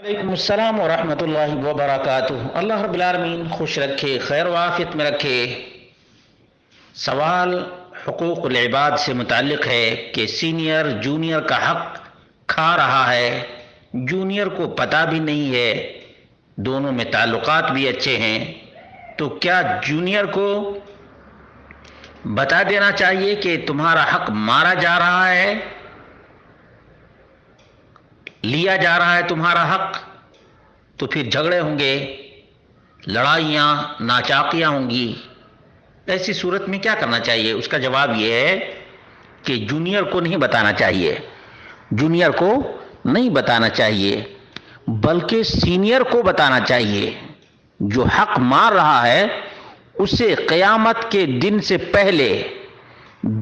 وعلیکم السلام ورحمۃ اللہ وبرکاتہ۔ اللہ رب العالمین خوش رکھے، خیر و عافیت میں رکھے۔ سوال حقوق العباد سے متعلق ہے کہ سینئر جونیئر کا حق کھا رہا ہے، جونیئر کو پتہ بھی نہیں ہے، دونوں میں تعلقات بھی اچھے ہیں، تو کیا جونیئر کو بتا دینا چاہیے کہ تمہارا حق مارا جا رہا ہے، لیا جا رہا ہے تمہارا حق؟ تو پھر جھگڑے ہوں گے، لڑائیاں ناچاقیاں ہوں گی۔ ایسی صورت میں کیا کرنا چاہیے؟ اس کا جواب یہ ہے کہ جونیئر کو نہیں بتانا چاہیے، جونیئر کو نہیں بتانا چاہیے، بلکہ سینئر کو بتانا چاہیے۔ جو حق مار رہا ہے اسے قیامت کے دن سے پہلے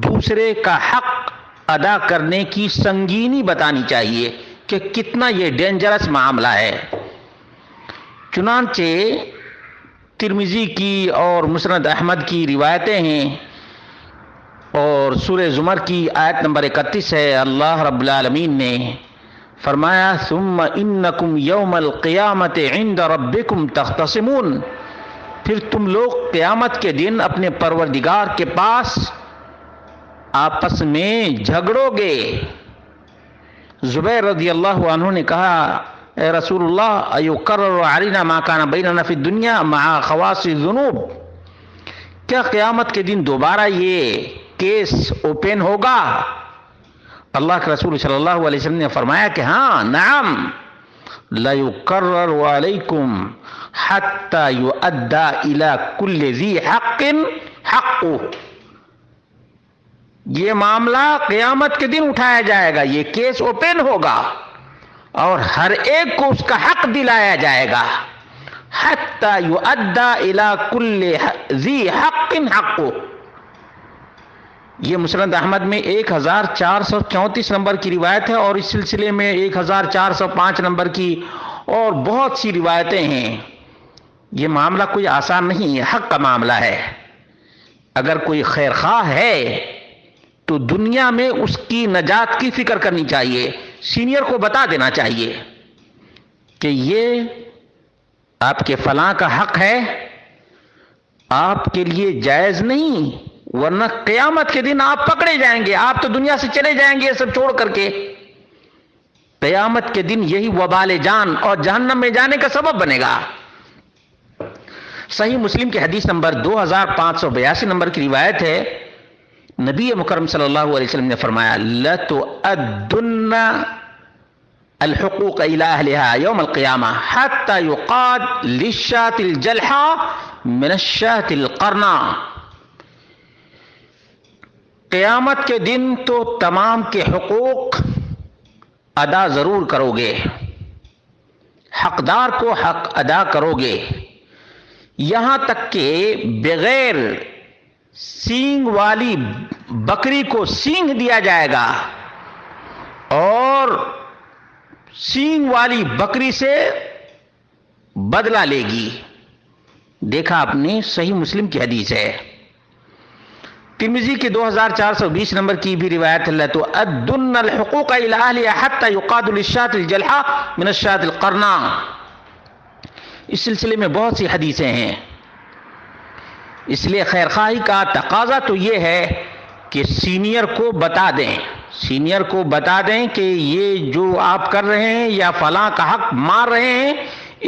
دوسرے کا حق ادا کرنے کی سنگینی بتانی چاہیے کہ کتنا یہ ڈینجرس معاملہ ہے۔ چنانچہ ترمذی کی اور مسند احمد کی روایتیں ہیں، اور سورہ زمر کی آیت نمبر 31 ہے۔ اللہ رب العالمین نے فرمایا ثم انکم یوم القیامت عند ربکم تختصمون، پھر تم لوگ قیامت کے دن اپنے پروردگار کے پاس آپس میں جھگڑو گے۔ زبیر رضی اللہ عنہ نے کہا اے رسول اللہ ایکرر علینا ما کان بیننا فی الدنیا مع خواص الذنوب، کیا قیامت کے دن دوبارہ یہ کیس اوپن ہوگا؟ اللہ کے رسول صلی اللہ علیہ وسلم نے فرمایا کہ ہاں نعم لیکرر علیکم حتی یؤدی الی کل ذی حق حقہ، یہ معاملہ قیامت کے دن اٹھایا جائے گا، یہ کیس اوپن ہوگا اور ہر ایک کو اس کا حق دلایا جائے گا۔ حتی یؤدی الی کل ذی حق حقہ، یہ مسند احمد میں 1434 نمبر کی روایت ہے، اور اس سلسلے میں 1405 نمبر کی اور بہت سی روایتیں ہیں۔ یہ معاملہ کوئی آسان نہیں ہے، حق کا معاملہ ہے۔ اگر کوئی خیر خواہ ہے تو دنیا میں اس کی نجات کی فکر کرنی چاہیے، سینئر کو بتا دینا چاہیے کہ یہ آپ کے فلاں کا حق ہے، آپ کے لیے جائز نہیں، ورنہ قیامت کے دن آپ پکڑے جائیں گے، آپ تو دنیا سے چلے جائیں گے یہ سب چھوڑ کر کے۔ قیامت کے دن یہی وبال جان اور جہنم میں جانے کا سبب بنے گا۔ صحیح مسلم کی حدیث نمبر 2582 نمبر کی روایت ہے، نبی مکرم صلی اللہ علیہ وسلم نے فرمایا لَتُؤَدُّنَّ الحقوق الى اہلها یوم القیامہ حتی یقاد للشاة الجلحى من الشاة القرناء، قیامت کے دن تو تمام کے حقوق ادا ضرور کرو گے، حقدار کو حق ادا کرو گے، یہاں تک کہ بغیر سینگ والی بکری کو سینگ دیا جائے گا اور سینگ والی بکری سے بدلہ لے گی۔ دیکھا آپ نے، صحیح مسلم کی حدیث ہے۔ ترمذی کی 2420 نمبر کی بھی روایت ہے لَتُؤَدُّنَّ الْحُقُوقَ إِلَىٰ أَهْلِهَا حَتَّى يُقَادُ لِلشَّاةِ الْجَلْحَىٰ مِنَ الشَّاةِ الْقَرْنَىٰ، اس سلسلے میں بہت سی حدیثیں ہیں۔ اس لیے خیر خواہی کا تقاضا تو یہ ہے کہ سینئر کو بتا دیں، سینئر کو بتا دیں کہ یہ جو آپ کر رہے ہیں یا فلاں کا حق مار رہے ہیں،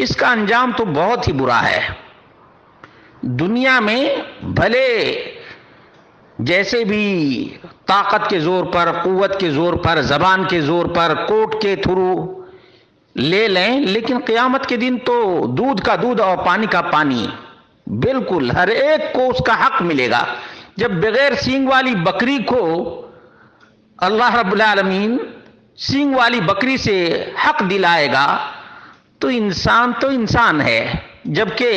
اس کا انجام تو بہت ہی برا ہے۔ دنیا میں بھلے جیسے بھی طاقت کے زور پر، قوت کے زور پر، زبان کے زور پر، کورٹ کے تھرو لے لیں، لیکن قیامت کے دن تو دودھ کا دودھ اور پانی کا پانی، بالکل ہر ایک کو اس کا حق ملے گا۔ جب بغیر سینگ والی بکری کو اللہ رب العالمین سینگ والی بکری سے حق دلائے گا تو انسان ہے، جبکہ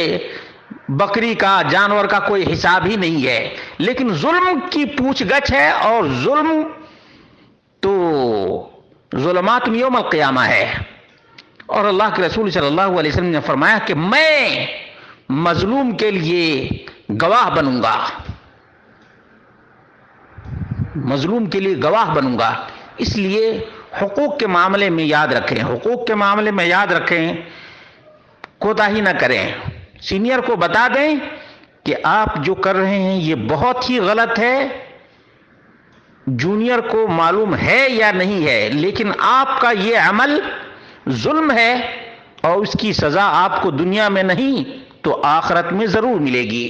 بکری کا، جانور کا کوئی حساب ہی نہیں ہے۔ لیکن ظلم کی پوچھ گچھ ہے، اور ظلم تو ظلمات یوم القیامہ ہے۔ اور اللہ کے رسول صلی اللہ علیہ وسلم نے فرمایا کہ میں مظلوم کے لیے گواہ بنوں گا، مظلوم کے لیے گواہ بنوں گا۔ اس لیے حقوق کے معاملے میں یاد رکھیں، حقوق کے معاملے میں یاد رکھیں، کوتاہی نہ کریں، سینئر کو بتا دیں کہ آپ جو کر رہے ہیں یہ بہت ہی غلط ہے، جونیئر کو معلوم ہے یا نہیں ہے، لیکن آپ کا یہ عمل ظلم ہے اور اس کی سزا آپ کو دنیا میں نہیں تو آخرت میں ضرور ملے گی۔